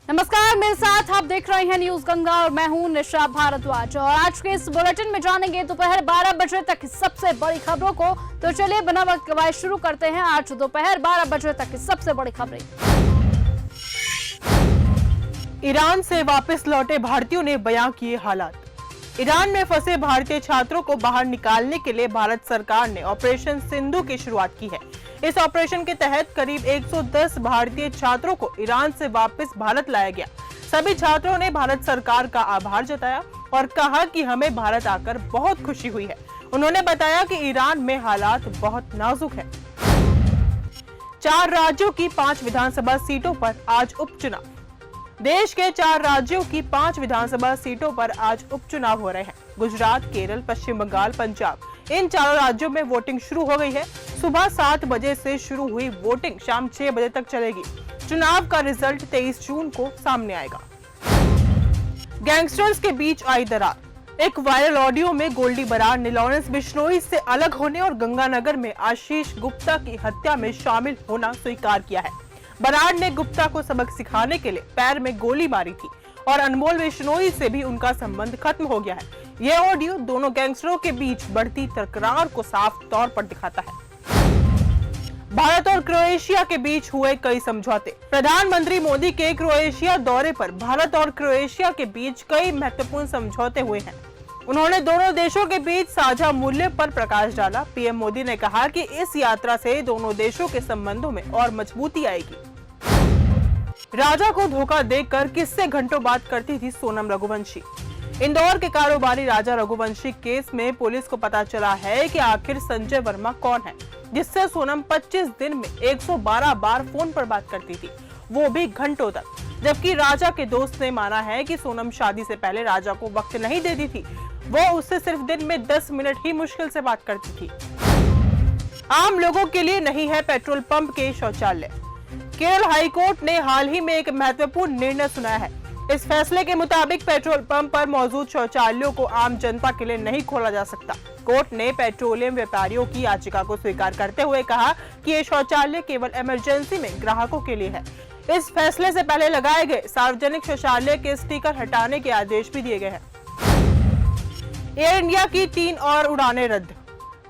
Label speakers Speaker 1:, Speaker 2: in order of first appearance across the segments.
Speaker 1: नमस्कार, मेरे साथ आप देख रहे हैं न्यूज गंगा और मैं हूं निशा भारद्वाज। और आज के इस बुलेटिन में जानेंगे दोपहर 12 बजे तक की सबसे बड़ी खबरों को। तो चलिए बिना वक्त गवाए शुरू करते हैं आज दोपहर 12 बजे तक की सबसे बड़ी खबरें।
Speaker 2: ईरान से वापस लौटे भारतीयों ने बयां किए हालात। ईरान में फंसे भारतीय छात्रों को बाहर निकालने के लिए भारत सरकार ने ऑपरेशन सिंधु की शुरुआत की है। इस ऑपरेशन के तहत करीब 110 भारतीय छात्रों को ईरान से वापस भारत लाया गया। सभी छात्रों ने भारत सरकार का आभार जताया और कहा कि हमें भारत आकर बहुत खुशी हुई है। उन्होंने बताया कि ईरान में हालात बहुत नाजुक है। 4 राज्यों की 5 विधानसभा सीटों पर आज उपचुनाव। देश के 4 राज्यों की 5 विधानसभा सीटों पर आज उपचुनाव हो रहे हैं। गुजरात, केरल, पश्चिम बंगाल, पंजाब, इन 4 राज्यों में वोटिंग शुरू हो गई है। सुबह 7 बजे से शुरू हुई वोटिंग शाम 6 बजे तक चलेगी। चुनाव का रिजल्ट 23 जून को सामने आएगा। गैंगस्टर्स के बीच आई दरार। एक वायरल ऑडियो में गोल्डी बरार ने लॉरेंस बिश्नोई से अलग होने और गंगानगर में आशीष गुप्ता की हत्या में शामिल होना स्वीकार किया है। बरार ने गुप्ता को सबक सिखाने के लिए पैर में गोली मारी थी और अनमोल बिश्नोई से भी उनका संबंध खत्म हो गया है। यह ऑडियो दोनों गैंगस्टरों के बीच बढ़ती तकरार को साफ तौर पर दिखाता है। भारत और क्रोएशिया के बीच हुए कई समझौते। प्रधानमंत्री मोदी के क्रोएशिया दौरे पर भारत और क्रोएशिया के बीच कई महत्वपूर्ण समझौते हुए हैं। उन्होंने दोनों देशों के बीच साझा मूल्य पर प्रकाश डाला। पीएम मोदी ने कहा कि इस यात्रा से दोनों देशों के संबंधों में और मजबूती आएगी। राजा को धोखा देकर किससे घंटों बात करती थी सोनम रघुवंशी। इंदौर के कारोबारी राजा रघुवंशी केस में पुलिस को पता चला है कि आखिर संजय वर्मा कौन है, जिससे सोनम 25 दिन में 112 बार फोन पर बात करती थी, वो भी घंटों तक। जबकि राजा के दोस्त ने माना है कि सोनम शादी से पहले राजा को वक्त नहीं देती थी, वो उससे सिर्फ दिन में 10 मिनट ही मुश्किल से बात करती थी। आम लोगों के लिए नहीं है पेट्रोल पंप के शौचालय। केरल हाईकोर्ट ने हाल ही में एक महत्वपूर्ण निर्णय सुनाया है। इस फैसले के मुताबिक पेट्रोल पंप पर मौजूद शौचालयों को आम जनता के लिए नहीं खोला जा सकता। कोर्ट ने पेट्रोलियम व्यापारियों की याचिका को स्वीकार करते हुए कहा कि ये शौचालय केवल इमरजेंसी में ग्राहकों के लिए है। इस फैसले से पहले लगाए गए सार्वजनिक शौचालय के स्टिकर हटाने के आदेश भी दिए गए हैं। एयर इंडिया की 3 और उड़ानें रद्द।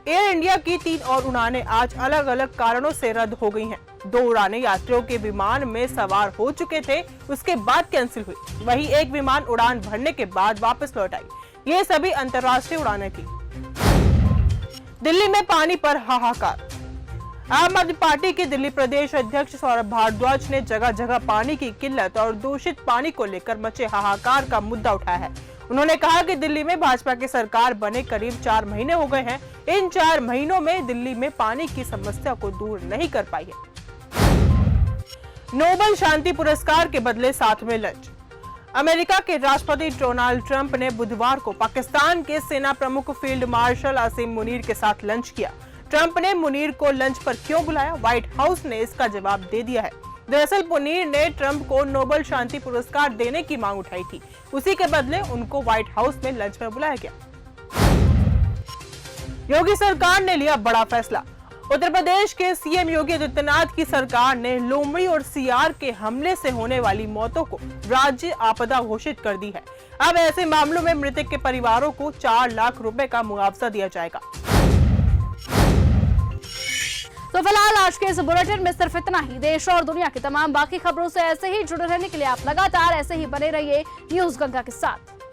Speaker 2: एयर इंडिया की 3 और उड़ानें आज अलग अलग कारणों से रद्द हो गई हैं। 2 उड़ानें यात्रियों के विमान में सवार हो चुके थे, उसके बाद कैंसिल हुई। वहीं एक विमान उड़ान भरने के बाद वापस लौट आई। ये सभी अंतर्राष्ट्रीय उड़ानें थी। दिल्ली में पानी पर हाहाकार। आम आदमी पार्टी के दिल्ली प्रदेश अध्यक्ष सौरभ भारद्वाज ने जगह जगह पानी की किल्लत और दूषित पानी को लेकर मचे हाहाकार का मुद्दा उठाया है। उन्होंने कहा कि दिल्ली में भाजपा की सरकार बने करीब 4 महीने हो गए हैं। इन 4 महीनों में दिल्ली में पानी की समस्या को दूर नहीं कर पाई है। नोबेल शांति पुरस्कार के बदले साथ में लंच। अमेरिका के राष्ट्रपति डोनाल्ड ट्रंप ने बुधवार को पाकिस्तान के सेना प्रमुख फील्ड मार्शल आसिम मुनीर के साथ लंच किया। ट्रंप ने मुनीर को लंच पर क्यों बुलाया, व्हाइट हाउस ने इसका जवाब दे दिया है। दरअसल मुनीर ने ट्रंप को नोबेल शांति पुरस्कार देने की मांग उठाई थी, उसी के बदले उनको व्हाइट हाउस में लंच पर बुलाया गया। योगी सरकार ने लिया बड़ा फैसला। उत्तर प्रदेश के सीएम योगी आदित्यनाथ की सरकार ने लोमड़ी और सियार के हमले से होने वाली मौतों को राज्य आपदा घोषित कर दी है। अब ऐसे मामलों में मृतक के परिवारों को 4 लाख रुपए का मुआवजा दिया जाएगा।
Speaker 1: तो फिलहाल आज के इस बुलेटिन में सिर्फ इतना ही। देश और दुनिया की तमाम बाकी खबरों से ऐसे ही जुड़े रहने के लिए आप लगातार ऐसे ही बने रहिए न्यूज गंगा के साथ।